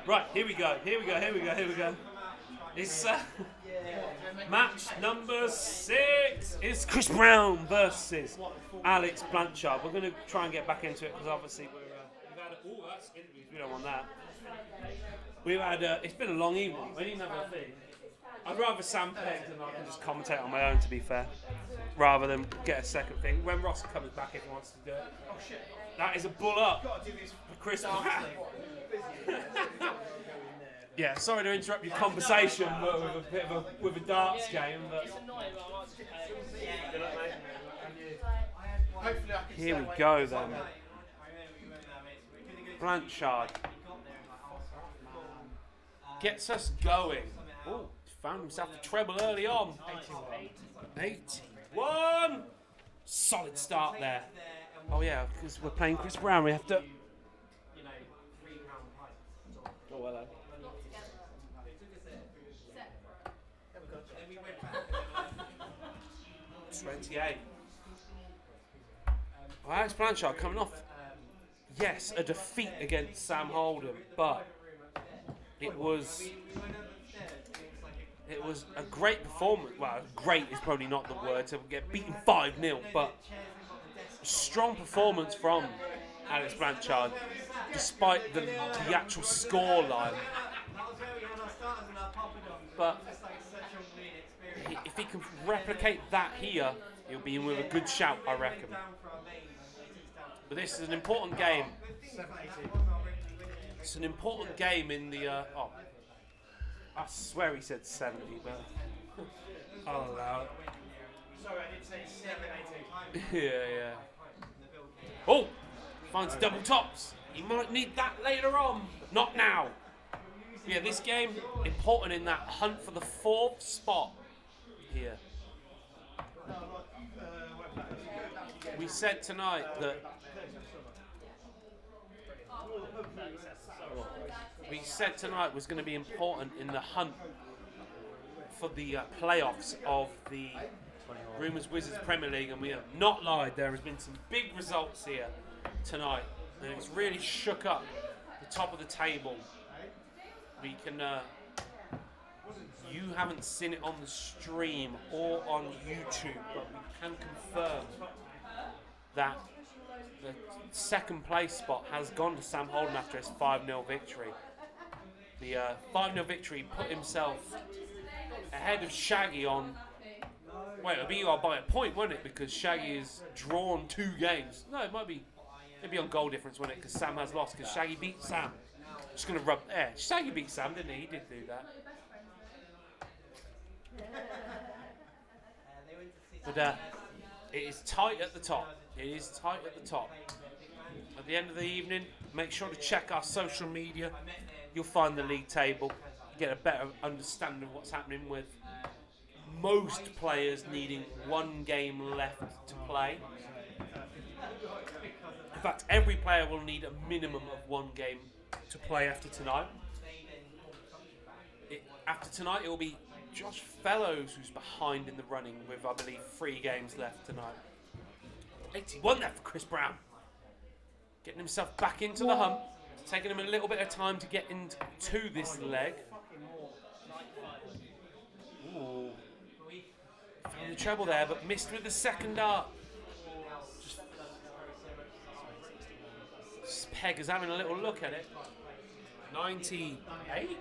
Right, here we go. It's match number 6. It's Chris Brown versus Alex Blanchard. We're going to try and get back into it because obviously we've had. Oh, that's interviews. We don't want that. We've had. It's been a long evening. We need another thing. I'd rather Sam pegs and I can just commentate on my own, to be fair, rather than get a second thing. When Ross comes back, if he wants to do it. Oh shit! That is a bull up for Chris Brown. Yeah, sorry to interrupt your conversation with a darts game, but here we go then. Blanchard gets us going. Oh, found himself a treble early on. 81. Solid start there. Oh yeah, because we're playing Chris Brown, we have to. Oh hello. 28. Well, Alex Blanchard coming off, yes, a defeat against Sam Holden, but it was a great performance. Well, great is probably not the word to get beaten 5-0, but a strong performance from Alex Blanchard, despite the actual scoreline. But if he can replicate that here, he'll be in with a good shout, I reckon. But this is an important game. It's an important game in the. I swear he said 70, but I'll allow it. Sorry, I did say 780. Yeah. Oh, finds double tops. He might need that later on, but not now. Yeah, this game important in that hunt for the 4th spot here. We said tonight that was going to be important in the hunt for the playoffs of the Rumours Wizards Premier League, and we have not lied. There has been some big results here tonight, and it's really shook up the top of the table. We can. You haven't seen it on the stream or on YouTube, but we can confirm that the second place spot has gone to Sam Holden after his 5-0 victory. The 5-0 victory put himself ahead of Shaggy on. Wait, it'll be by a point, won't it? Because Shaggy has drawn 2 games. No, it might be. It'll be on goal difference, won't it? Because Sam has lost. Because Shaggy beat Sam. Just gonna rub. Yeah, Shaggy beat Sam, didn't he? He did do that. But it is tight at the top. At the end of the evening, make sure to check our social media. You'll find the league table. Get a better understanding of what's happening with most players needing 1 game left to play. In fact, every player will need a minimum of 1 game to play after tonight. After tonight, it will be Josh Fellows who's behind in the running with, I believe, 3 games left tonight. 81 there for Chris Brown. Getting himself back into the hunt. It's taking him a little bit of time to get into this leg. Ooh. Found the treble there, but missed with the second dart. Peg is having a little look at it. 98?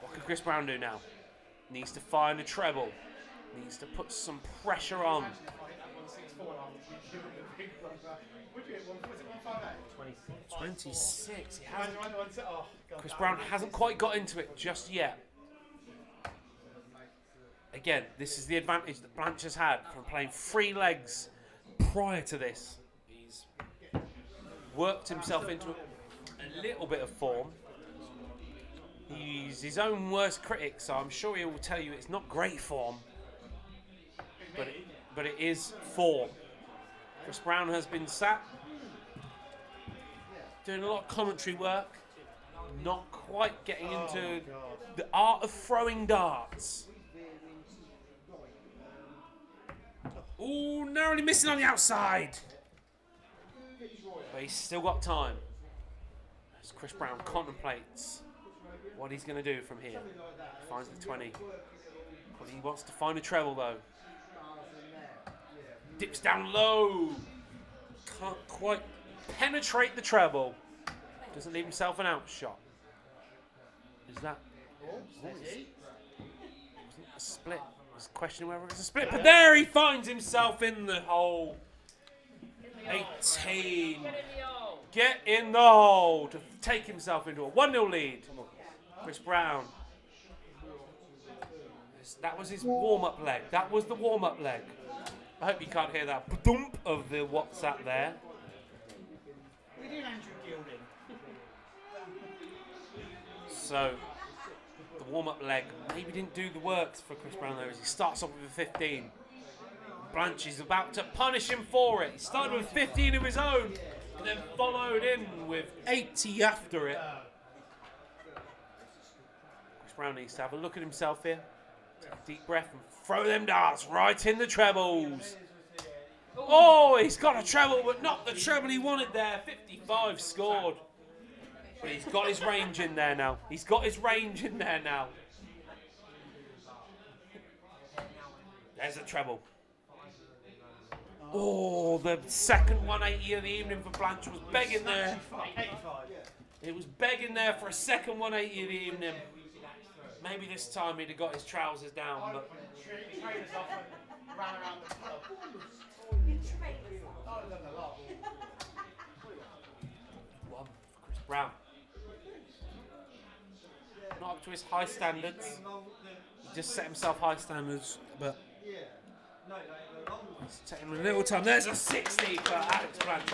What can Chris Brown do now? Needs to find a treble. Needs to put some pressure on. 26. Chris Brown hasn't quite got into it just yet. Again, this is the advantage that Blanch has had from playing 3 legs prior to this. He's worked himself into a little bit of form. He's his own worst critic, so I'm sure he will tell you it's not great form, but it is form. Chris Brown has been sat doing a lot of commentary work, not quite getting into the art of throwing darts. Ooh, narrowly missing on the outside. But he's still got time. As Chris Brown contemplates what he's going to do from here. Finds the 20. But he wants to find a treble though. Dips down low. Can't quite penetrate the treble. Doesn't leave himself an outshot. Is that? Wasn't a split. I was questioning whether it was a split. But there he finds himself in the hole. 18. Get in the hole to take himself into a 1-0 lead. Chris Brown. That was his warm-up leg. That was the warm-up leg. I hope you can't hear that thump of the WhatsApp there. We did Andrew Gilding. So, the warm-up leg maybe didn't do the works for Chris Brown though, as he starts off with a 15. Blanch is about to punish him for it. He started with 15 of his own, and then followed in with 80 after it. Chris Brown needs to have a look at himself here. Take a deep breath and throw them darts right in the trebles. Oh, he's got a treble, but not the treble he wanted there. 55 scored. But he's got his range in there now. He's got his range in there now. There's the treble. Oh, the second 180 of the evening for Blanch was begging there. It was begging there for a second 180 of the evening. Maybe this time he'd have got his trousers down, but... One for Chris Brown. Not up to his high standards. He just set himself high standards, but... It's taking a little time. There's a 60 for Alex Blanch.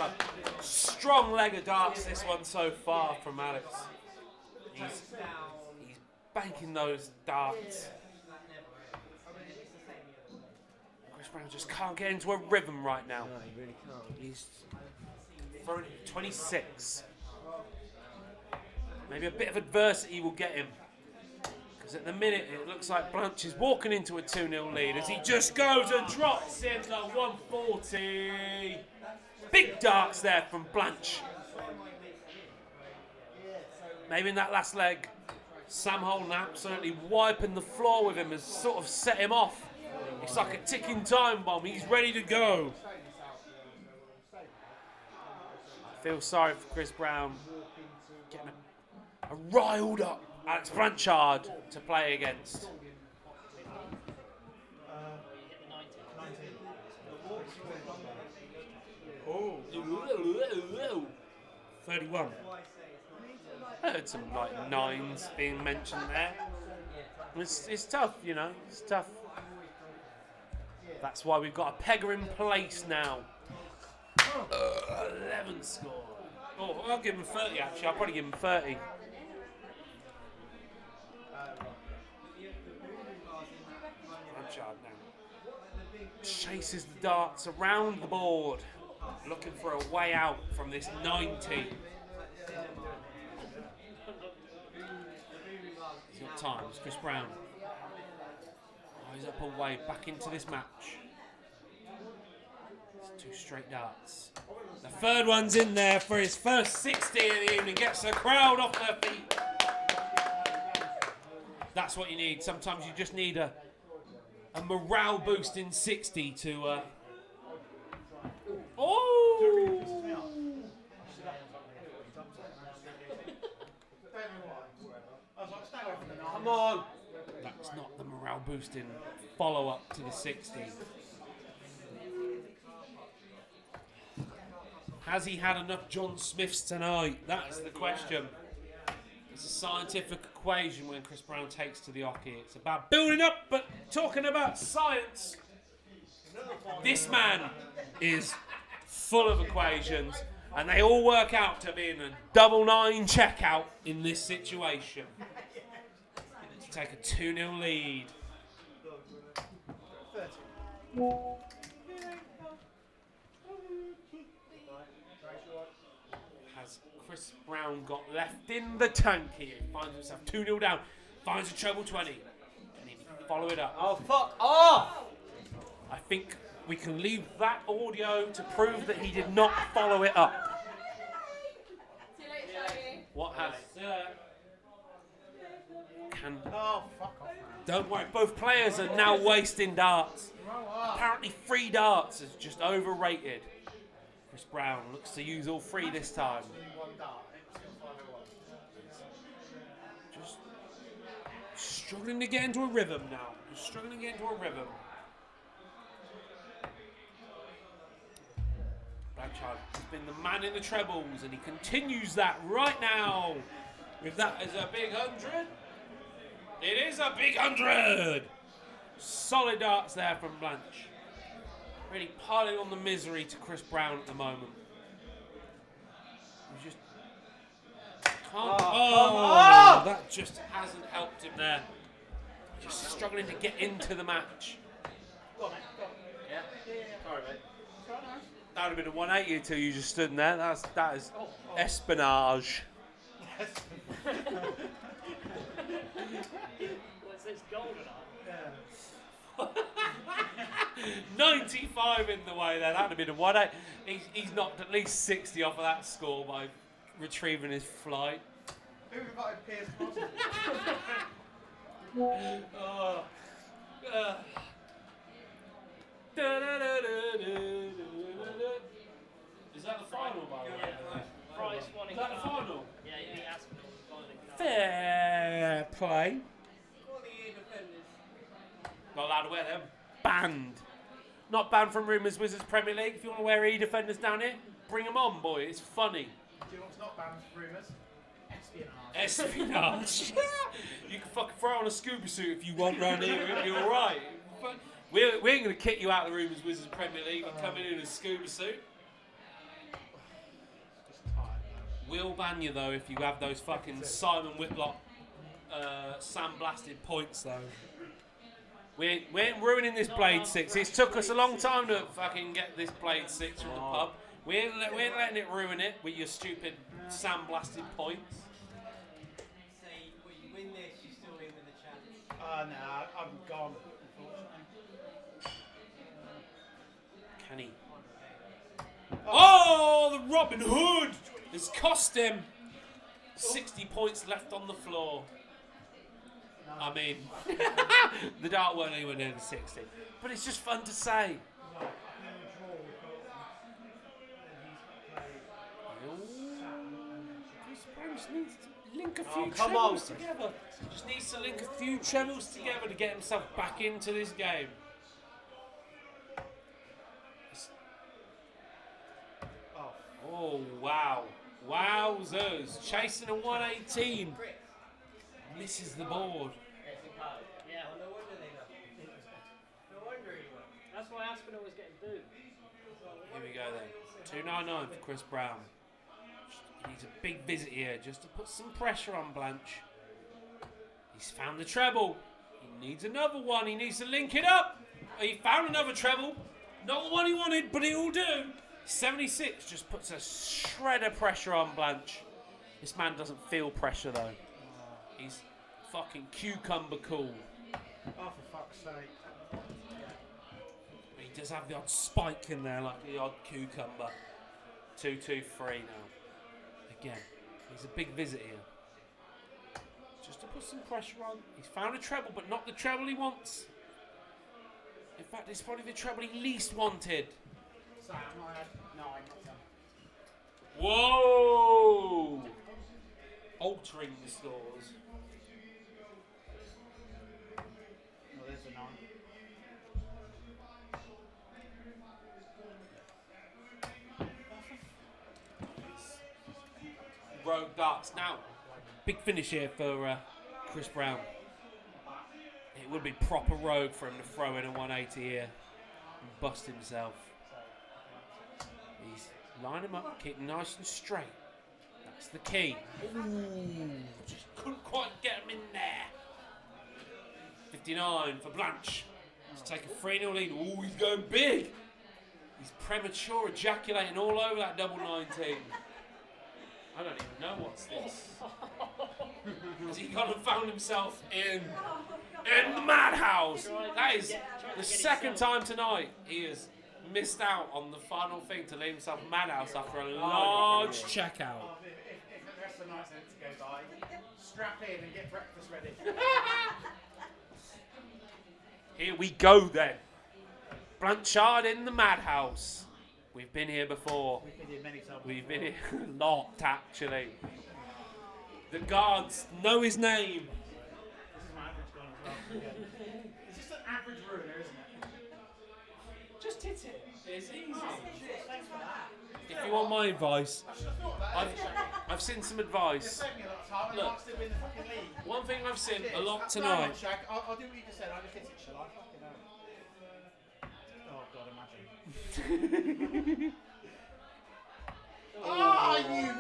Strong leg of darts this one so far from Alex. He's banking those darts. Chris Brown just can't get into a rhythm right now. No, he really can't. He's throwing 26. Maybe a bit of adversity will get him. Because at the minute it looks like Blanch is walking into a 2-0 lead as he just goes and drops in the 140. Big darts there from Blanch. Maybe in that last leg, Sam Holden absolutely wiping the floor with him has sort of set him off. It's like a ticking time bomb. He's ready to go. I feel sorry for Chris Brown getting a riled up Alex Blanchard to play against. Oh, 31. I heard some like nines being mentioned there. It's tough, you know. It's tough. That's why we've got a pegger in place now. 11 score. Oh, I'll give him 30 actually. I'll probably give him 30. Blanchard now chases the darts around the board, looking for a way out from this 90. He's got time. It's Chris Brown. Eyes up away, back into this match. It's 2 straight darts. The third one's in there for his first 60 of the evening. Gets the crowd off their feet. That's what you need. Sometimes you just need a morale boosting 60 to... Oh! Come on! That's not the morale boosting follow-up to the 60. Has he had enough John Smiths tonight? That's the question. It's a scientific equation when Chris Brown takes to the hockey. It's about building up, but talking about science. This man is full of equations, and they all work out to being a 9-9 checkout in this situation. To take a 2-0 lead. Has Chris Brown got left in the tank here? Finds himself 2-0 down. Finds a treble 20. And he can follow it up. Oh, fuck off! I think we can leave that audio to prove that he did not follow it up. See you later, Shaggy. What has... Can... Oh, fuck off, man. Don't worry, both players are now wasting darts. Grow up. Apparently 3 darts is just overrated. Chris Brown looks to use all 3 this time. One dart. It's still 501. Just struggling to get into a rhythm now. Just struggling to get into a rhythm. Blanchard has been the man in the trebles, and he continues that right now. If that is a big 100, it is a big 100. Solid darts there from Blanch. Really piling on the misery to Chris Brown at the moment. He just can't. Oh, that just hasn't helped him there. Just struggling to get into the match. Go on, mate. Go on. Yeah. Sorry, mate. That would have been a 180 until you just stood in there. That is espionage. What's this golden arm? 95 in the way there. That would have been a 180. He's knocked at least 60 off of that score by retrieving his flight. Who invited Piers Brosnan? Is that the final, by the way? Price one Is that the final? Yeah, you beat Aspinall in the final. Fair play. Not allowed to wear them. Banned. Not banned from Rumours Wizards Premier League. If you want to wear E-defenders down here, bring them on, boy. It's funny. Do you know what's not banned from Rumours? Espionage. Espionage. You can fucking throw on a scuba suit if you want round here. It'll be alright. We ain't going to kick you out of the Rumours Wizards Premier League and come in a scuba suit. Just tired. We'll ban you, though, if you have those fucking Simon Whitlock sandblasted points, though. We ain't ruining this Blade 6. It's took us a long time to fucking get this Blade 6 from the pub. We ain't letting it ruin it with your stupid sandblasted points. So you win this, you're still in with a chance. No, I'm gone, unfortunately. Can he? Oh, the Robin Hood has cost him 60 points left on the floor. I mean, the dart weren't anywhere near the 60. But it's just fun to say. Just needs to link a few trebles together. Just needs to link a few trebles together to get himself back into this game. Oh, wow. Wowzers. Chasing a 118. Misses the board. Yeah. No wonder they don't. No wonder he won. That's why Aspinall was getting booed. Here we go then. 299 for Chris Brown. He needs a big visit here just to put some pressure on Blanch. He's found the treble. He needs another one. He needs to link it up. He found another treble. Not the one he wanted, but it will do. 76 just puts a shred of pressure on Blanch. This man doesn't feel pressure though. He's fucking cucumber cool. Oh, for fuck's sake. He does have the odd spike in there, like the odd cucumber. 2-2-3 now. Again, he's a big visit here. Just to put some pressure on. He's found a treble, but not the treble he wants. In fact, it's probably the treble he least wanted. Sam, I had 9, not 10. Whoa! Altering the scores. Well, there's a 9. Rogue darts. Now, big finish here for Chris Brown. It would be proper rogue for him to throw in a 180 here and bust himself. He's line him up, keep him nice and straight. That's the key. Ooh, just couldn't quite get him in there. 59 for Blanch. Let's take a 3-0 lead. Ooh, he's going big. He's premature, ejaculating all over that double 19. I don't even know what's this. Has he gone and found himself in the madhouse? That is the second time tonight he has missed out on the final thing to leave himself madhouse after a large checkout. If the rest of the nights in it to go by. Strap in and get breakfast ready. Here we go then. Blanchard in the madhouse. We've been here before. We've been here many times. We've been here a lot, actually. The guards know his name. This is my average gone as well. Yeah. It's just an average ruiner, isn't it? Just hit it. It's easy. Thanks for that. If you want my advice, I should have thought about it. I've seen some It advice. saved me a lot of time and Look. I still win the fucking league. One thing I've seen a lot No, tonight. Shaq, I'll do what you just said. I'll just hit it, shall I? Fucking hell. Oh, God, imagine. Oh, you...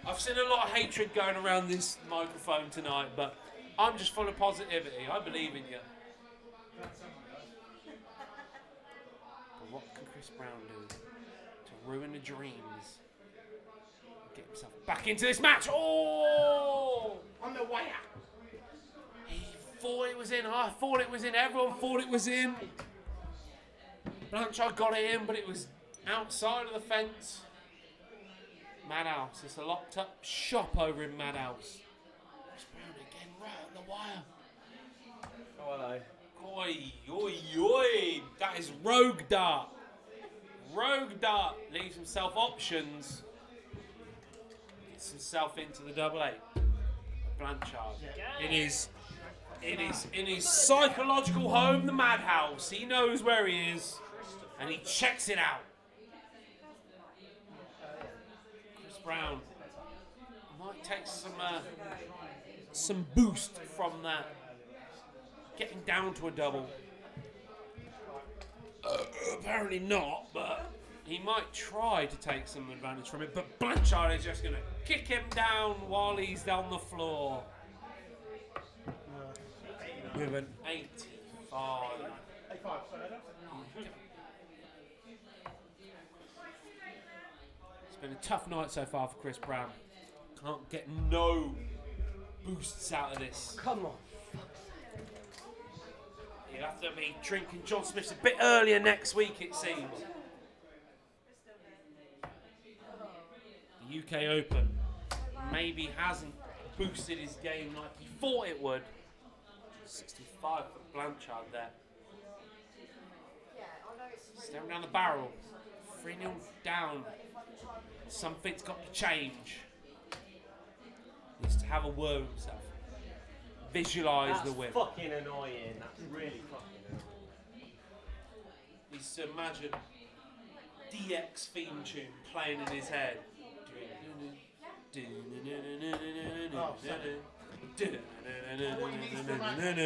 I've seen a lot of hatred going around this microphone tonight, but I'm just full of positivity. I believe in you. But what can Chris Brown do to ruin the dreams? Get himself back into this match. Oh! On the way out. He thought it was in. I thought it was in. Everyone thought it was in. Blanchard got it in, but it was outside of the fence. Madhouse. It's a locked up shop over in Madhouse. Chris Brown again, right on the wire. Oh, hello. Oi, oi, oi. That is Rogue Dart. Rogue Dart leaves himself options. Gets himself into the double eight. Blanchard. It is in his psychological home, the Madhouse. He knows where he is, and he checks it out. Chris Brown might take some boost from that. Getting down to a double. Apparently not, but he might try to take some advantage from it. But Blanchard is just going to kick him down while he's on the floor. With an 85. 85, sorry, I don't It's been a tough night so far for Chris Brown. Can't get no boosts out of this. Come on. He'll have to be drinking John Smith's a bit earlier next week, it seems. The UK Open maybe hasn't boosted his game like he thought it would. 65 for Blanchard there. Staring down the barrel. 3-0 down. Something's got to change. Needs to have a word with himself. Visualise the win. Fucking annoying. That's really fucking annoying. Needs to imagine DX theme tune playing in his head.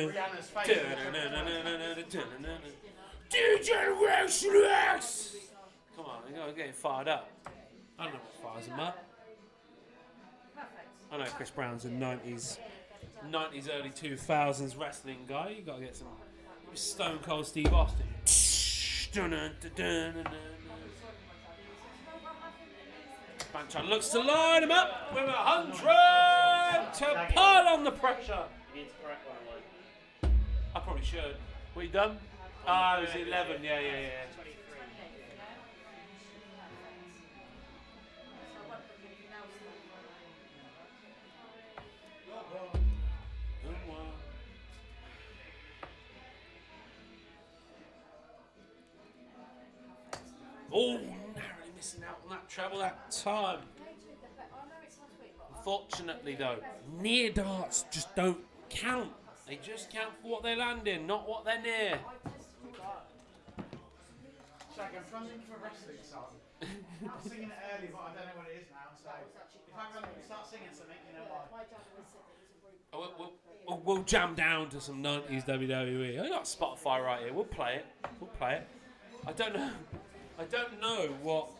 Rihanna's face. Generation X! Come on, you gotta get fired up. I don't know what fires him up. I know Chris Brown's a 90s, early 2000s wrestling guy. You gotta get some Stone Cold Steve Austin. Blanchard looks to line him up with 100 to pile on the pressure. You need to correct one of mine. I probably should. We done? Ah, it was 11. Yeah. 23. Oh, narrowly missing out on that treble that time. Unfortunately, though, near darts just don't count. They just count for what they land in, not what they're near. Shaq, I'm trying to think of a wrestling song. I'm singing it early, but I don't know what it is now. So if I start singing something, you know why. We'll jam down to some 90s WWE. I got Spotify right here. We'll play it. I don't know what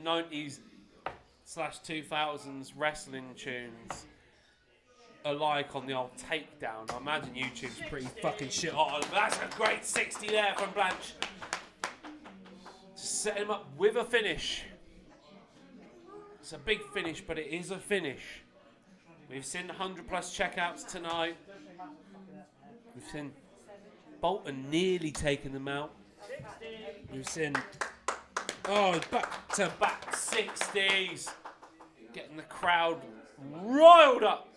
90s/2000s wrestling tunes are like on the old takedown. I imagine YouTube's pretty fucking shit hot. That's a great 60 there from Blanch. Just set him up with a finish. It's a big finish, but it is a finish. We've seen 100+ checkouts tonight. We've seen Bolton nearly taking them out. We've seen back-to-back 60s. getting the crowd riled up.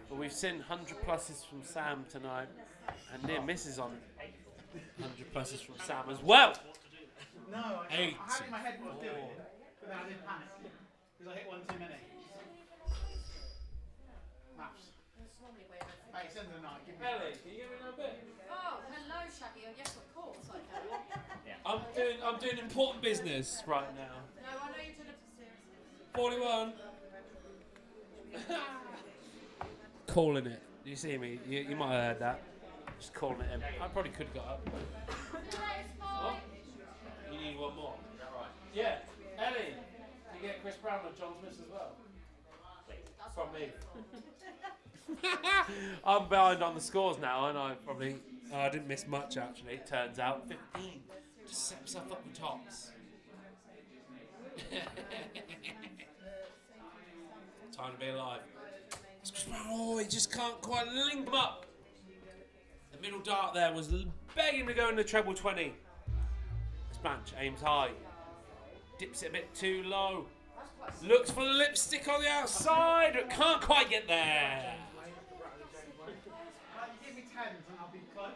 But we've seen 100 pluses from Sam tonight, and near misses on 100 pluses from Sam as well. No, I had it in my head what I was doing, but then I didn't panic because I hit one too many. Maths. Hey, it's the end of the night. Give me Ellie, can you give me another bit? Oh, hello, Shaggy. Yes, of course I can. I'm doing important business right now. No, I know you're doing it for 41. Calling it. You see me? You might have heard that. Just calling it in. I probably could have got up. Oh, you need one more. Is that right? Yeah. Ellie, you get Chris Brown and John Smith as well. From me. I'm behind on the scores now, and I didn't miss much actually. It turns out 15. Just set himself up with tops. Time to be alive. Oh, he just can't quite link them up. The middle dart there was begging to go in the treble 20. Blanch aims high. Dips it a bit too low. Looks for lipstick on the outside, but can't quite get there. You give me 10s and I'll be close.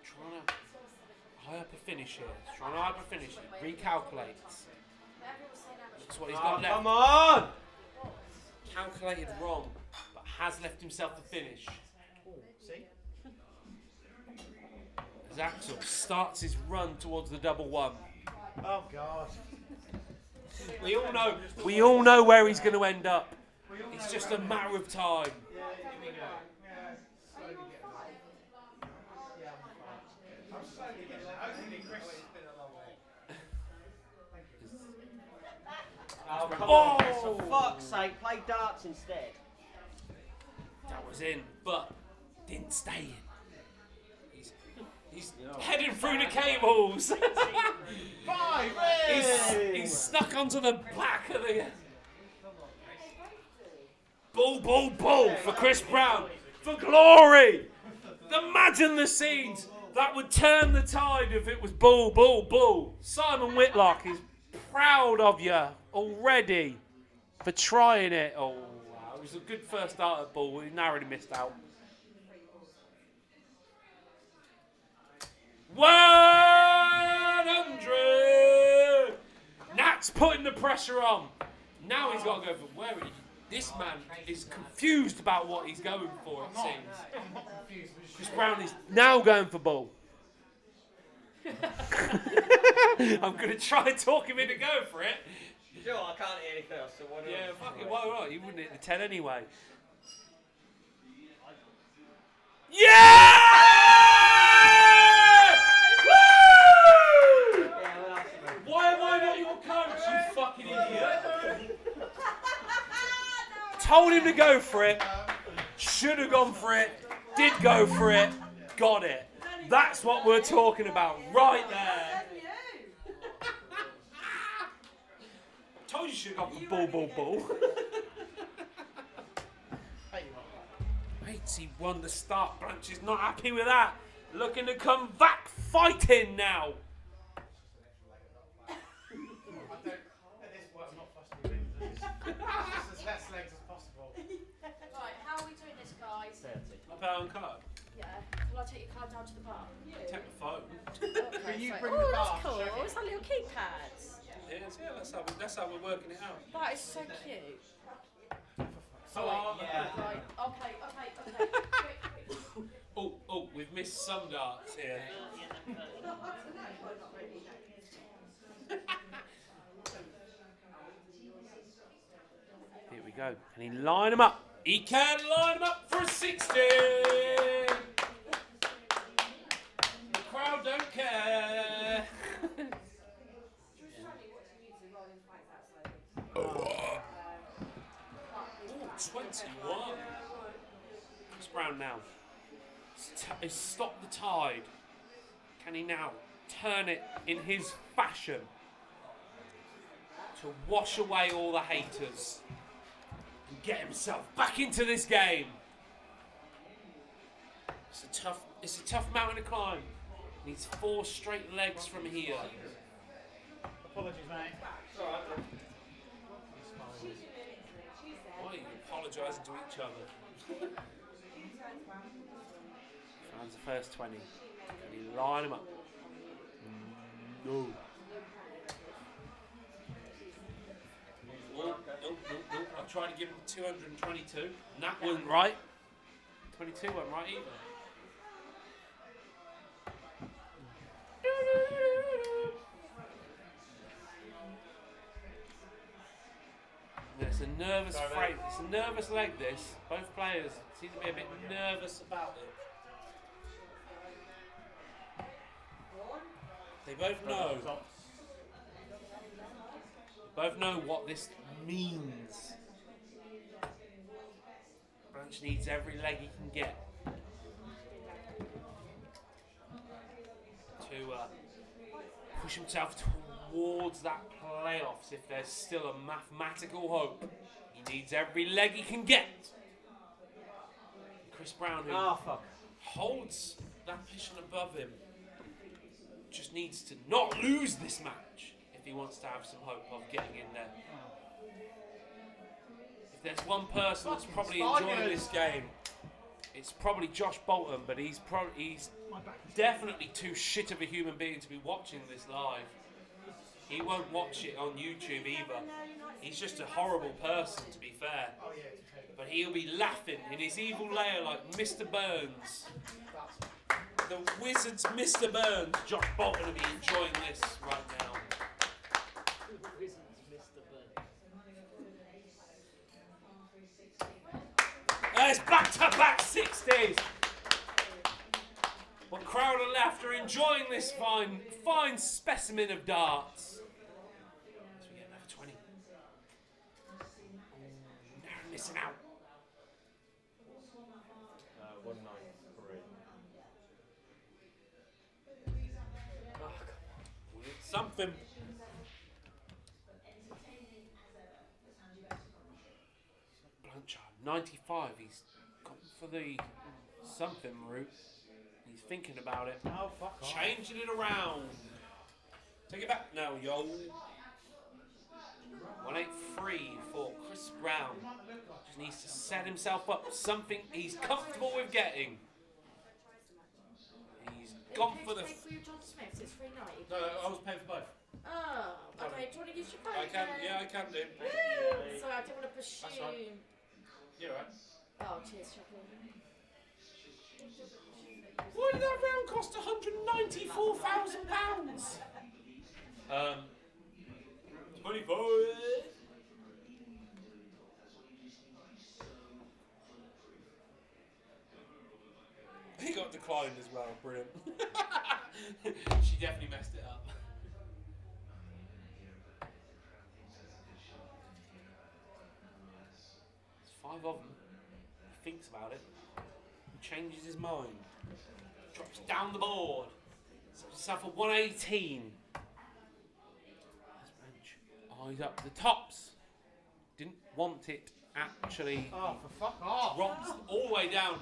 Trying to high up a finish here. Trying to high up a finish. Recalculates. That's what he's got left. Come on! Calculated wrong, but has left himself the finish. See? As Axel starts his run towards the double one. Oh, God. We all know where he's going to end up. It's just a matter of time. Yeah, slowly getting there. Yeah, I'm slowly getting there. Hopefully, Chris. Oh, come Oh! on, for fuck's sake, play darts instead. That was in, but didn't stay in. He's heading through the cables. 5! he's stuck onto the back of the... Bull for Chris Brown. For glory! Imagine the scenes. That would turn the tide if it was bull. Simon Whitlock is proud of you already for trying it. Oh, wow. It was a good first start at bull. He narrowly missed out. 100! Nat's putting the pressure on. Now he's got to go for where he... This man is confused about what he's going for, it seems. I'm not confused. Chris Brown is now going for bull. I'm going to try and talk him into going for it. Sure, I can't hear anything else, so why not? Yeah, fuck it, why not? You wouldn't hit the 10 anyway. Yeah! Woo! Why am I not your coach, you fucking idiot? Told him to go for it. Should have gone for it. Did go for it. Got it. That's what we're talking about right there. Told you should have gone for bull. Mates, he won the start. Blanch is not happy with that. Looking to come back fighting now. At this point, I'm not fussed with wins. Just as less legs as possible. Right, how are we doing this, guys? I pay on card. Yeah. Will I take your card down to the bar? Take the phone. Okay, Can you sorry. bring Oh, the that's bar? cool. Show me. It's like little keypads. Yeah, that's how we're working it out. That is so cute. Oh, Yeah. Right. Okay. Quick. oh, we've missed some darts here. Here we go. Can he line them up? He can line them up for a 60. The crowd don't care. Oh, 21. Chris Brown now. He's stopped the tide. Can he now turn it in his fashion to wash away all the haters and get himself back into this game? It's a tough mountain to climb. Needs 4 straight legs from here. Apologies, mate. Why are you apologising to each other? Finds the first 20. Can he line him up? No. Oh, no. I tried to give him 222, and that wasn't right. 22 wasn't right either. It's a nervous frame. It's a nervous leg. This. Both players seem to be a bit nervous about it. They both know. Both know what this means. Blanch needs every leg he can get to push himself towards that playoffs. If there's still a mathematical hope, he needs every leg he can get. Chris Brown, who holds that position above him, just needs to not lose this match if he wants to have some hope of getting in there. If there's one person that's probably enjoying this game, it's probably Josh Bolton, but he's definitely too shit of a human being to be watching this live. He won't watch it on YouTube either. He's just a horrible person, to be fair. But he'll be laughing in his evil lair like Mr. Burns. The Wizards, Mr. Burns, Josh Bolton will be enjoying this right now. It's back-to-back 60s. Well, crowd of laughter enjoying this fine specimen of darts. So we get another 20. Now missing out. 193. Oh, come on. Something. Blanch, 95. He's gone for the something route. He's thinking about it. Oh, fuck off. Changing it around. Take it back now, yo. 183 for Chris Brown. Just needs to set himself up something he's comfortable with getting. He's gone for the. Pay for your John Smiths, it's $3.90. No, I was paying for both. Oh, okay. Do you want to use your phone? I can, yeah, I can do. Sorry, I didn't want to pursue. That's right. You're right. Oh, cheers, Chucky. Why did that round cost £194,000? 24. He got declined as well. Brilliant. She definitely messed it up. There's 5 of them. He thinks about it. Changes his mind. Drops down the board. Sets himself at 118. Eyes up the tops. Didn't want it actually. Oh, for fuck off. Drops all the way down.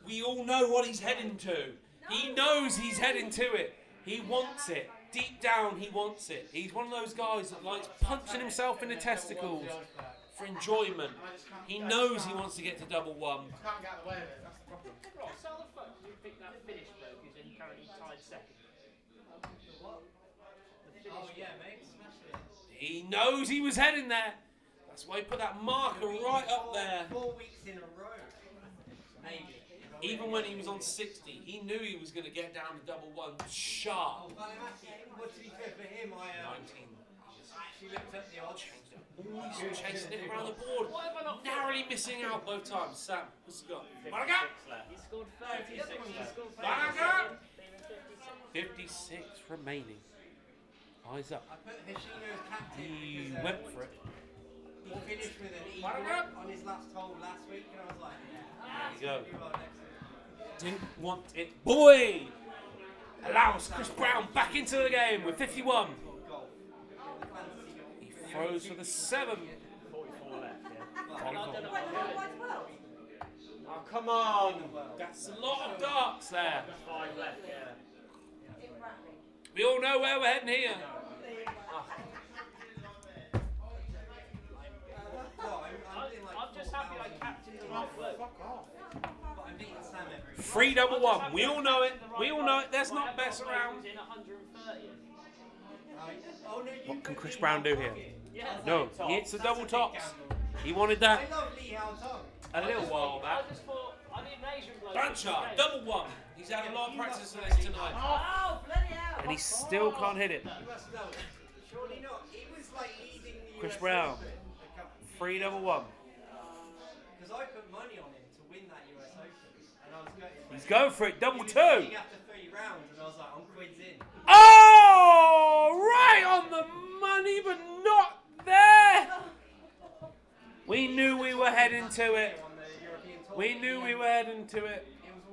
We all know what he's heading to. He knows he's heading to it. He wants it. Deep down, he wants it. He's one of those guys that likes punching himself in the testicles for enjoyment. He knows he wants to get to double one. I can't get out of the way of it, that's the problem. Ross, how the fuck did you pick that finish bloke who's in currently tied second? Oh yeah, mate, smash it. He knows he was heading there. That's why he put that marker right up there. 4 weeks in a row. Maybe. Even when he was on 60, he knew he was going to get down to double one sharp. Oh, but well, to be fair for him, I 19. actually looked at the odds. He's chasing it around the board. Narrowly missing out both times. Sam, what's he got? Baraga! He scored 36. He scored 36. Baraga! 56. 56 remaining. Eyes up. I put Hashino's captain He because went for it. he finished with an eagle Baraga! on his last hole last week, and I was like, yeah, There you go. do well next week. Didn't want it. Boy! Allows Chris Brown back into the game with 51. Golf. The fantasy golf. He throws for the 7. 44 left, yeah. Why the world? Oh, come on! That's a lot of darts there. 5 left, yeah. We all know where we're heading here. I'm just happy I captained the right bloke. Fuck off. But I'm beating Sam every 3-1-1. We all know it. We all know it. There's not mess around. In 130th. Oh no, you What can Chris Brown do here? Yeah. No, he hits the double tops. He wanted that I love Lee Hao Tong. a little while I back. just thought, I need an Asian bloke. Blanchard, double one. He's had a lot of practice for this tonight. Oh, bloody hell. And he still can't hit it. You must know it. Surely not. He was like leading the Chris US Brown. Open. 3-1-1. Because I put money on him to win that US Open. And I was going. He's going for it. Double He was two. leading after 3 rounds, and I was like, I'm quids in. Oh, right on the money, but not there. We knew we were heading to it. On the European tour. We knew we were heading to it.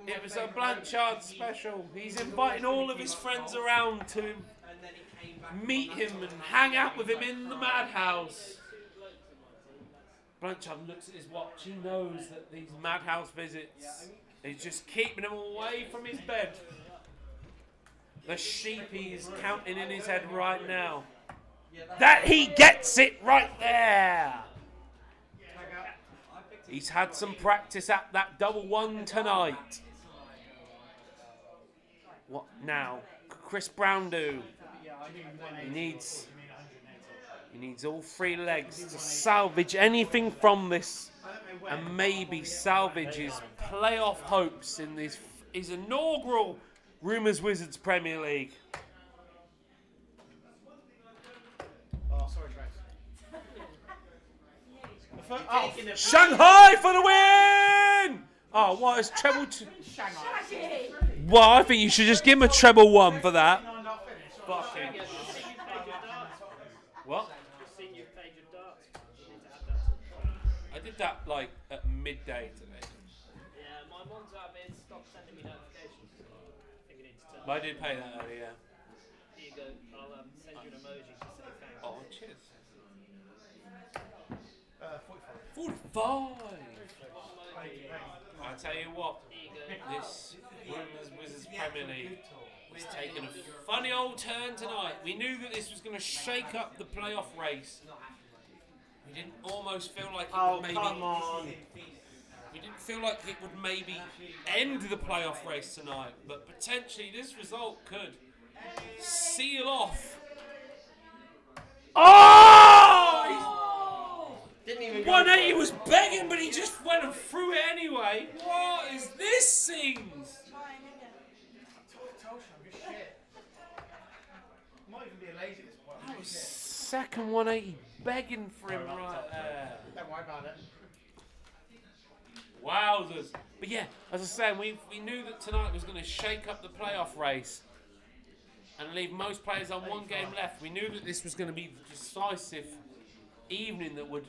It was a Blanchard special. He's inviting all of his friends around to And then he came back. meet him and hang out with him in the madhouse. Blanchard looks at his watch. He knows that these madhouse visits, he's just keeping him away from his bed. The sheep he's counting in his head right now. That he gets it right there. He's had some practice at that double one tonight. What now? Chris Brown do? He needs all 3 legs to salvage anything from this, and maybe salvage his playoff hopes in this his inaugural Rumours Wizards Premier League. Oh, sorry, Trace. Oh, Shanghai for the win! Oh, what is treble? Shanghai. Well, I think you should just give him a treble 1 for that. No, not finished. Fucking. What? Just seen you played your darts. You need to add that. I did that like at midday today. Yeah, my one's out of it. Stop sending me notifications. I think I need to turn. But I did pay that earlier. Here you go. I'll send you an emoji to say thanks. Oh, cheers. 45. 45. I tell you what, this Rumours Wizards Premier League is taking a funny old turn tonight. We knew that this was going to shake up the playoff race. We didn't almost feel like it would maybe. Come on. We didn't feel like it would maybe end the playoff race tonight, but potentially this result could seal off. Oh! Didn't even go 180 was begging, but he just went and threw it anyway. What is this scenes? Told you, I'm just shit. Might even be a lazy at this point. I'm just shit. Second 180 begging for him right there. Don't worry about it. Wowzers. But yeah, as I was saying, we knew that tonight was going to shake up the playoff race and leave most players on 1 game left. We knew that this was going to be the decisive evening that would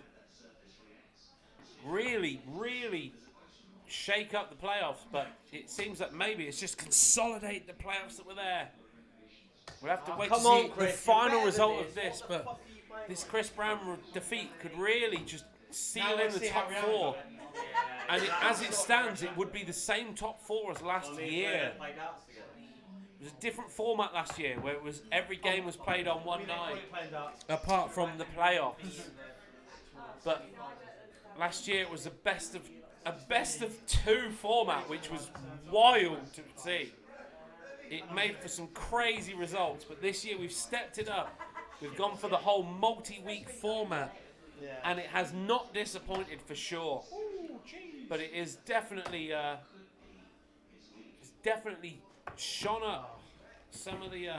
really, really shake up the playoffs, but it seems that maybe it's just consolidate the playoffs that were there. We'll have to wait to see the final result of this, but this Chris Brown defeat could really just seal in the top 4. And as it stands, it would be the same top 4 as last year. It was a different format last year, where it was every game was played on one night, apart from the playoffs. But last year it was a best of 2 format, which was wild to see. It made for some crazy results, but this year we've stepped it up. We've gone for the whole multi-week format, and it has not disappointed for sure. But it is definitely shone up some of the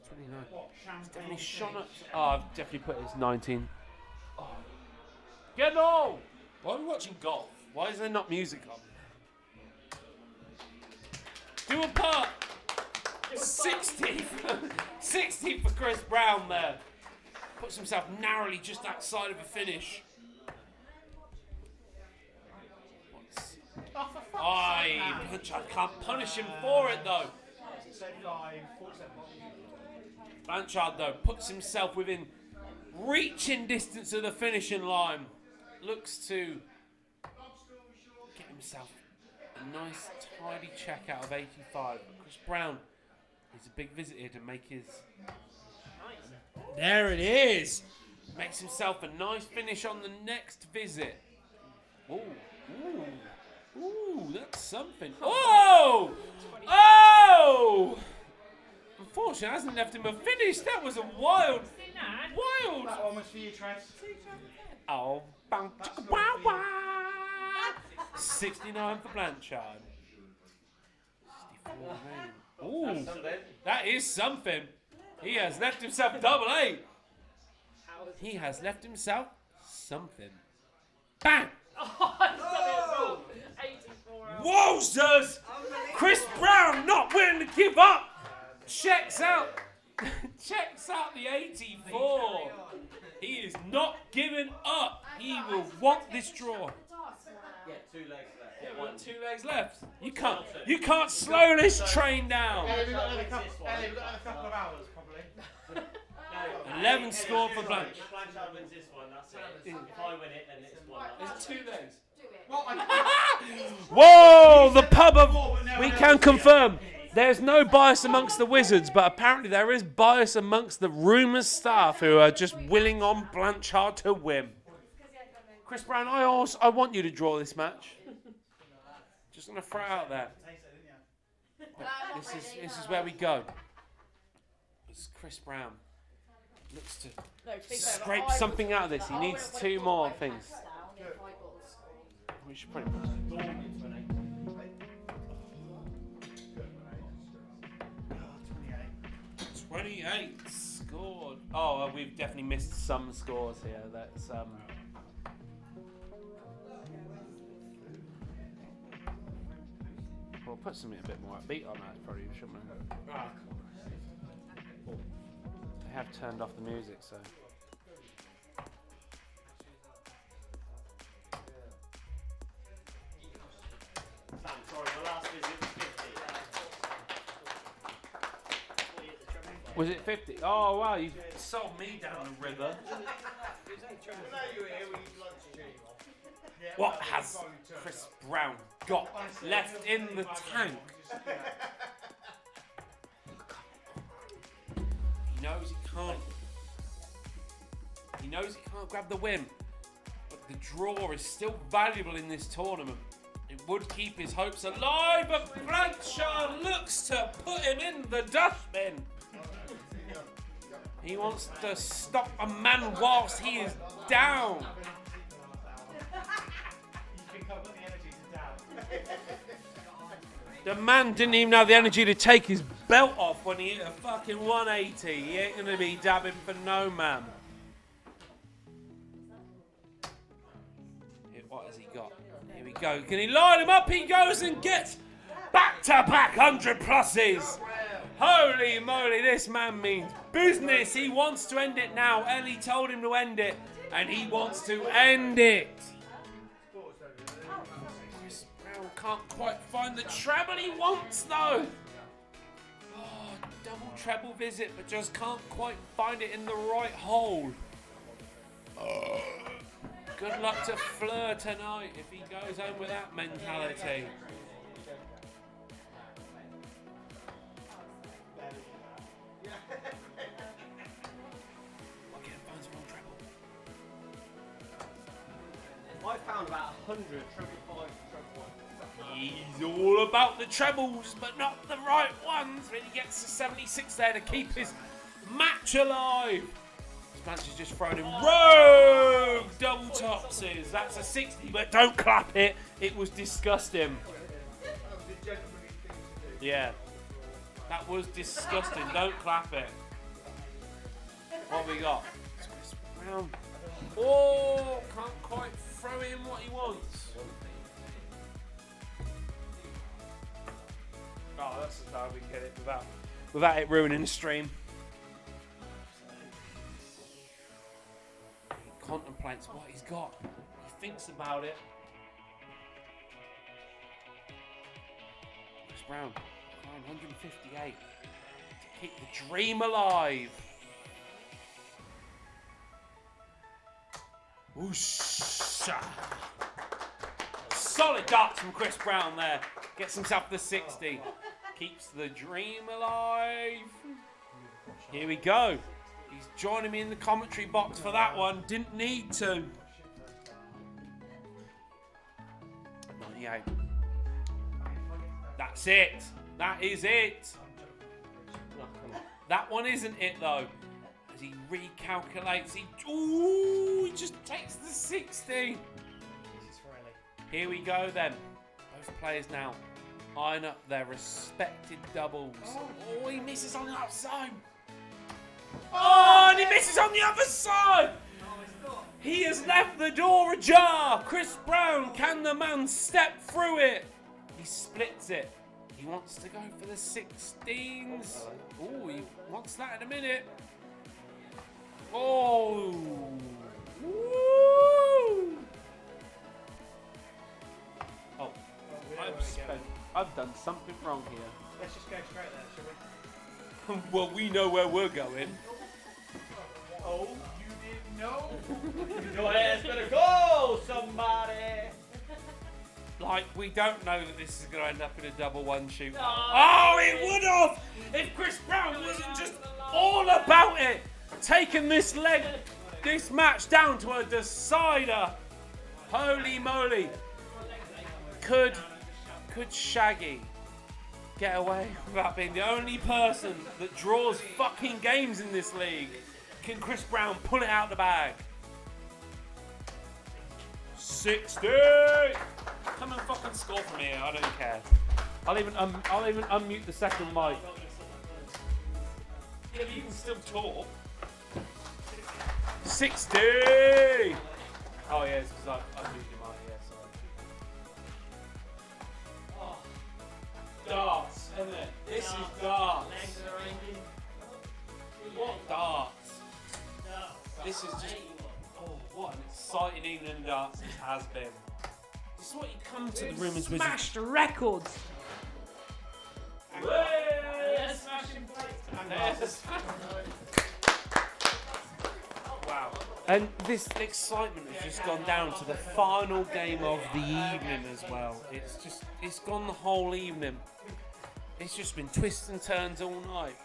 29. It's definitely shone up. Oh, I've definitely put it as 19. Oh. Get on! Why are we watching golf? Why is there not music on? Do a putt! 60 for Chris Brown there. Puts himself narrowly just outside of a finish. I can't punish him for it though. Blanchard though puts himself within reaching distance of the finishing line. Looks to get himself a nice tidy check out of 85. Chris Brown He's a big visit here to make his... Nice. There it is! Makes himself a nice finish on the next visit. Ooh, ooh, ooh, that's something. Oh! Oh! Unfortunately, it hasn't left him a finish. That was a wild, wild. That one was for you, Trent. Oh, bang, chicka, wow, wow. 69 for Blanchard. 64 remaining. Ooh, that is something. He has left himself double eight. He has left himself something. Bang! Oh, I've done it as well. 84 hours. Wowzers! Chris Brown not willing to give up. Checks out the 84. He is not giving up. He will want this draw. Yeah, 2 legs left. Yeah, we've got 2 legs left. You can't slow this train down. We've got another couple of hours, probably. 11 score for Blanch. If Blanchard wins this one, that's it. If I win it, then it's one. There's 2 legs. Well, Whoa, the pub of... We can confirm. There's no bias amongst the Wizards, but apparently there is bias amongst the Rumours staff who are just willing on Blanchard to win. Chris Brown, I want you to draw this match. Just going to throw it out there. This is where we go. It's Chris Brown. Looks to scrape something out of this. He needs 2 more things. We should probably put the door into an 28 scored. Oh, we've definitely missed some scores here. That's we'll put something a bit more upbeat on that, probably, shouldn't we? They have turned off the music, so. Sam, sorry, the last visit was 50. Was it 50? Oh wow, you sold me down the river. What has Chris Brown got left in the tank? He knows he can't. He knows he can't grab the win, but the draw is still valuable in this tournament. It would keep his hopes alive, but Blanchard looks to put him in the dustbin. He wants to stop a man whilst he is down. The man didn't even have the energy to take his belt off when he hit a fucking 180. He ain't gonna be dabbing for no man. What has he got? Here we go. Can he line him up? He goes and gets back-to-back 100 pluses. Holy moly, this man means business. He wants to end it now. Ellie told him to end it, and he wants to end it. Chris Brown can't quite find the treble he wants, though. Oh, double treble visit, but just can't quite find it in the right hole. Good luck to Fleur tonight if he goes home with that mentality. I found about 100 treble 5 treble 1. He's all about the trebles, but not the right ones. When he gets to 76 there to keep his match alive. Blanch has just thrown in rogue double topses. That's a 60, but don't clap it. It was disgusting. Yeah, that was disgusting. Don't clap it. What have we got? It's Chris Brown. Oh, can't quite throw in what he wants. Oh, that's how we get it without it ruining the stream. He contemplates what he's got. He thinks about it. Chris Brown, 158 to keep the dream alive. Whoosh! Solid darts from Chris Brown there. Gets himself the 60. keeps the dream alive. Here we go. He's joining me in the commentary box for that one. Didn't need to. 98. That's it. That is it. That one isn't it though. As he recalculates, he just takes the 60. Here we go then. Both players now eyeing up their respected doubles. Oh, he misses on the outside. Oh, and he misses on the other side. He has left the door ajar. Chris Brown, can the man step through it? He splits it. He wants to go for the 16s. Oh, he wants that in a minute. Oh. Woo. Oh, I've done something wrong here. Let's just go straight there, shall we? Well, we know where we're going. Oh, you didn't know? Your ass better go, somebody. Like, we don't know that this is going to end up in a double one shoot. Oh, it would have! If Chris Brown wasn't just all about it, taking this match down to a decider. Holy moly. Could Shaggy get away without being the only person that draws fucking games in this league? Can Chris Brown pull it out the bag? 60! Come and fucking score from here, I don't care. I'll even unmute the second mic. Yeah, but you can still talk. 60! Oh yeah, it's because I unmuted mine, yeah, sorry. Darts, isn't it? This is darts. What darts? This is just, what an exciting evening in darts this has been. This is what you come to the Rumours with. Smashed records. Yes, smashing plates. Wow. And this excitement has just gone down to the final game of the evening as well. It's gone the whole evening. It's just been twists and turns all night.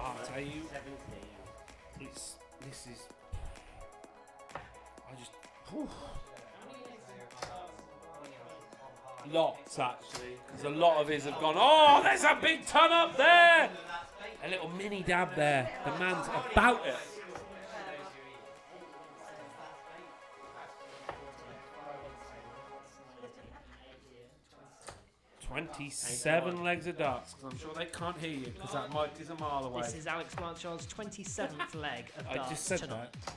I'll tell you, this is, lots actually, because a lot of his have gone, oh, there's a big ton up there! A little mini dab there. The man's about it. "27 legs of darts," because I'm sure they can't hear you, because that mic is a mile away. This is Alex Blanchard's 27th leg of darts. I just said tonight. that.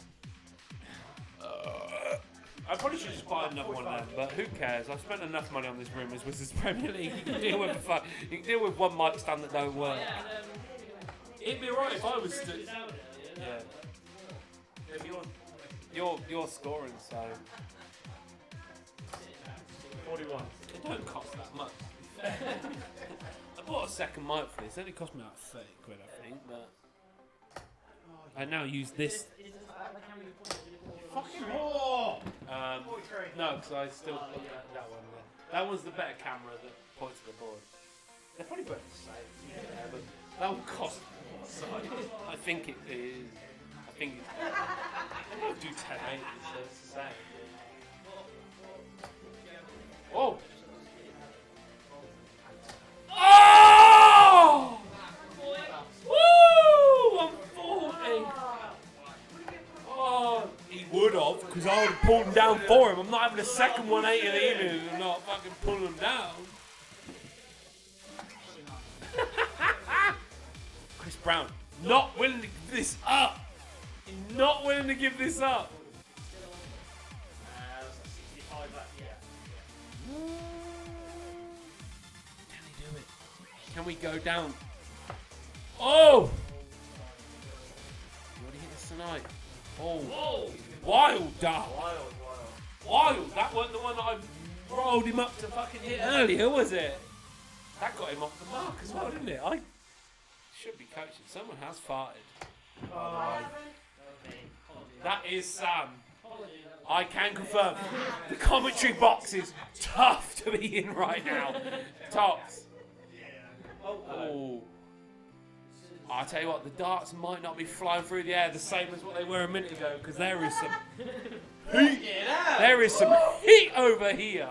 I probably should just buy another one of them, but who cares? I've spent enough money on this Rumours with this Premier League. You can deal with you can deal with one mic stand that don't work. It'd be alright if I was to. Yeah. You're scoring, so. 41. It don't cost that much. I bought a second mic for this. It only cost me like 30 quid, I think, but I now use this. Fucking more! No, because I still got that one there. That one's the better camera that points to the board. They're probably both the same, yeah, but that will cost more. So I think it is. I think it's. I'll do 1080, so it's the same. Oh! Oh! Woo! 140! Oh, he would have, because I would have pulled him down for him. I'm not having a second 180 in the evening and not fucking pulling him down. Chris Brown, not willing to give this up. He's not willing to give this up. 65 left, yeah. Can he do it? Can we go down? Oh! You want to hit this tonight? Oh. Whoa! Wild dart. Wild. Wild. That wasn't the one that I rolled him up to fucking hit earlier, was it? That got him off the mark as well, didn't it? I should be coaching. Someone has farted. That is Sam. I can confirm the commentary box is tough to be in right now. Tops. Oh. I'll tell you what, the darts might not be flying through the air the same as what they were a minute ago, because there is some heat. There is some heat over here.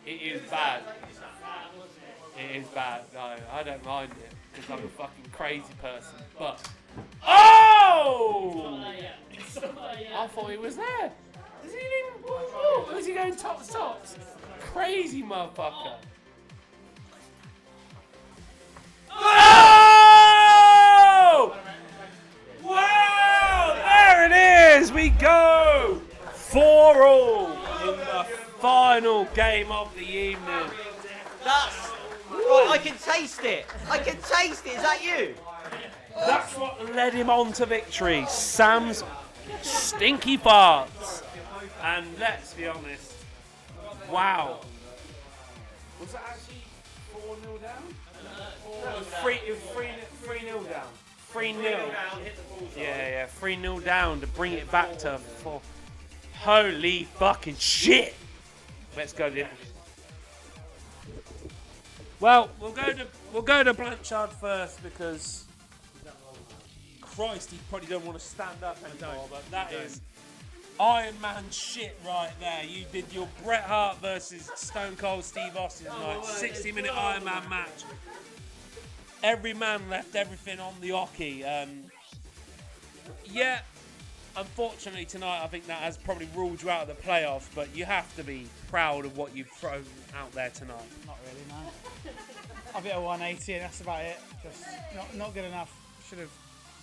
It is bad. It is bad. No, I don't mind it, because I'm a fucking crazy person. But oh! I thought he was there. Is he even? Whoa, is he going tops? Crazy motherfucker. Oh! Wow! There it is. We go 4-4 in the final game of the evening. That's right. I can taste it. Is that you? That's what led him on to victory. Sam's stinky farts. And let's be honest. Wow. Was that actually 4-0 down? It was 3-0 down. 3-0. Yeah, 3-0 down to bring it back to 4. Holy fucking shit. Let's go to the interview. Well, we'll go to Blanchard first because Christ, he probably don't want to stand up anymore, but that is Iron Man shit right there. You did your Bret Hart versus Stone Cold Steve Austin night, 60-minute Iron Man match. Every man left everything on the hockey. Yeah, unfortunately tonight I think that has probably ruled you out of the playoffs, but you have to be proud of what you've thrown out there tonight. Not really, no. I've hit a 180 and that's about it. Just not good enough. Should have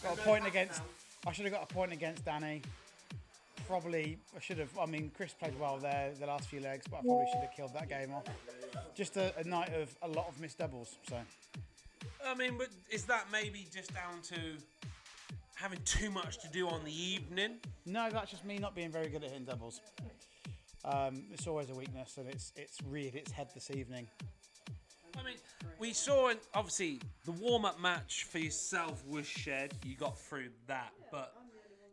got a point against. I should have got a point against Danny. Probably I should have. I mean, Chris played well there the last few legs, but I probably should have killed that game off. Just a night of a lot of missed doubles. So. I mean, but is that maybe just down to having too much to do on the evening? No, that's just me not being very good at hitting doubles. It's always a weakness, and it's reared its head this evening. I mean, we saw, obviously, the warm-up match for yourself was shed. You got through that, but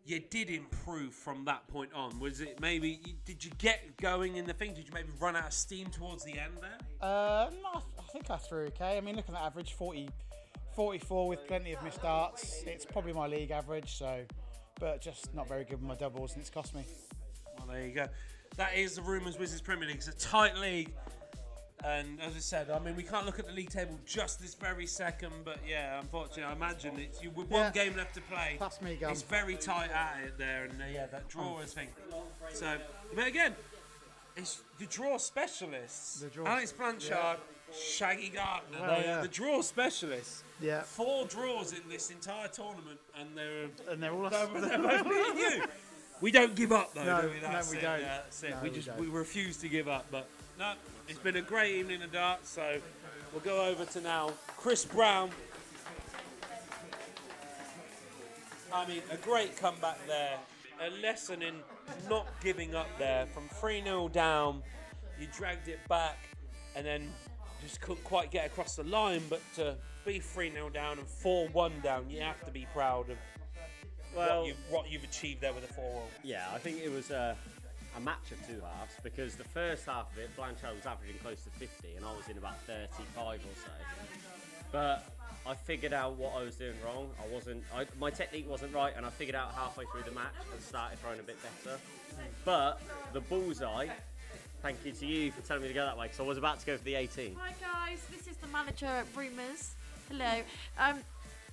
you did improve from that point on. Was it maybe, did you get going in the thing? Did you maybe run out of steam towards the end there? No, I think I threw okay. I mean, looking at average, 44 with plenty of missed darts. It's probably my league average, so, but just not very good with my doubles, and it's cost me. Well, there you go. That is the Rumours Wizards Premier League. It's a tight league. And as I said, I mean, we can't look at the league table just this very second, but yeah, unfortunately, I imagine it's you with one game left to play. That's me, Gum. It's very tight at it there, and yeah, that drawers thing. So, but again, it's the draw specialists. Alex Blanchard, Shaggy Gardner, they are the draw specialists. Yeah. 4 draws in this entire tournament, and they're all they're both beating you. We don't give up though, No, do we? That's we it. don't. That's it. No, we refuse to give up. But no, it's been a great evening of darts. So we'll go over to now Chris Brown. I mean, a great comeback there. A lesson in not giving up there. From 3-0 down, you dragged it back, and then just couldn't quite get across the line. But to be 3-0 down and 4-1 down, you have to be proud of what you've achieved there with a 4-0. Yeah, I think it was a match of two halves, because the first half of it, Blanchard was averaging close to 50 and I was in about 35 or so. But I figured out what I was doing wrong. My technique wasn't right, and I figured out halfway through the match and started throwing a bit better. But the bullseye, thank you to you for telling me to go that way, because I was about to go for the 18. Hi guys, this is the manager at Rumours. Hello.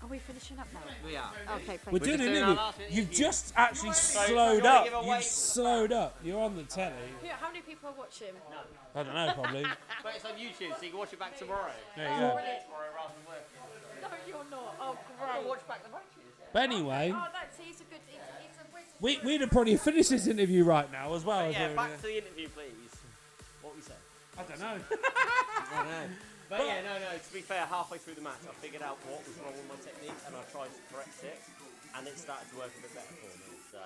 Are we finishing up now? We are. Okay, thank We're you. doing an doing interview. our last You've interview. just actually slowed you wanna up. give away- You've slowed up. You're on the telly. How many people are watching? I don't know, probably. But it's on YouTube, so you can watch it back tomorrow. There you go. Tomorrow rather than work. No, you're not. Oh, I'll great. watch back the matches. But anyway, Oh, that's he's a good. He's a British. we'd have probably finished this interview right now as well. Yeah, back to the interview, please. What we say? I don't know. I know. But yeah, no, to be fair, halfway through the match, I figured out what was wrong with my technique, and I tried to correct it, and it started to work a bit better for me. So,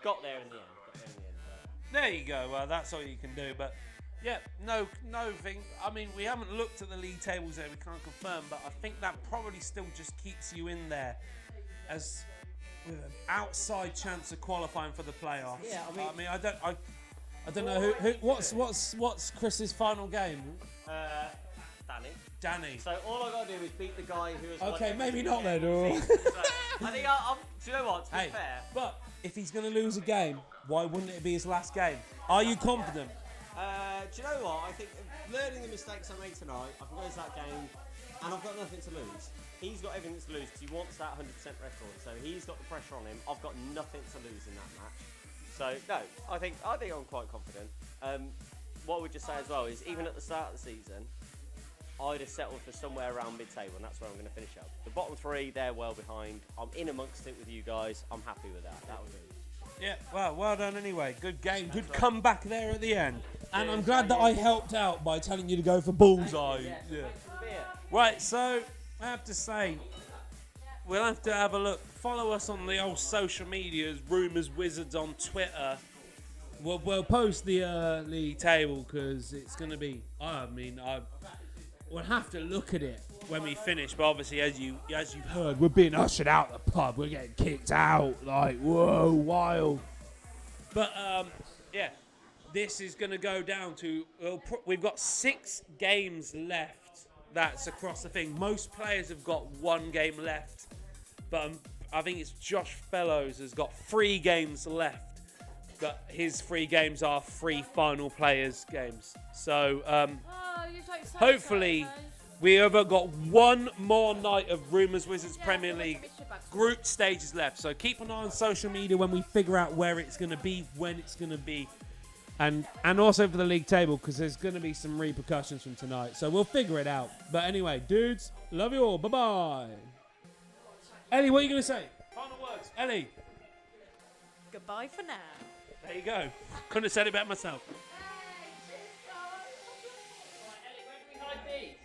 got there in the end. There you go. Well, that's all you can do. But yeah, no thing. I mean, we haven't looked at the league tables there. We can't confirm, but I think that probably still just keeps you in there as with an outside chance of qualifying for the playoffs. Yeah, I mean- I don't know who what's Chris's final game? Danny. Danny. So all I gotta do is beat the guy who has won Okay, every maybe single not game then, all or- season. So, I think I'm. Do you know what? To be Hey, fair, but if he's going to lose a game, why wouldn't it be his last game? Are you confident? do you know what? I think learning the mistakes I made tonight, I can lose that game, and I've got nothing to lose. He's got everything to lose because he wants that 100% record. So he's got the pressure on him. I've got nothing to lose in that match. So no, I think I'm quite confident. What I would just say as well is even at the start of the season, I'd have settled for somewhere around mid-table, and that's where I'm going to finish up. The bottom three, they're well behind. I'm in amongst it with you guys. I'm happy with that. That would be. Yeah, well done anyway. Good game. Good comeback there at the end. And I'm Cheers, glad that I helped out by telling you to go for bullseye. Yeah. Yeah. Thanks for the beer. Right, so I have to say, we'll have to have a look. Follow us on the old social medias, Rumours Wizards on Twitter. We'll post the league table because it's going to be. We'll have to look at it when we finish. But obviously, as you've heard, we're being ushered out the pub. We're getting kicked out. Like, whoa, wild. But yeah, this is going to go down to. We've got 6 games left. That's across the thing. Most players have got 1 game left, but I think it's Josh Fellows has got 3 games left. But his 3 games are 3 final players games. So hopefully we have got 1 more night of Rumours Wizards Premier League group stages left. So keep an eye on social media when we figure out where it's going to be, when it's going to be. And also for the league table, because there's going to be some repercussions from tonight. So we'll figure it out. But anyway, dudes, love you all. Bye-bye. Ellie, what are you going to say? Final words. Ellie. Goodbye for now. There you go. Couldn't have said it better myself. Ellie, where do we hide these?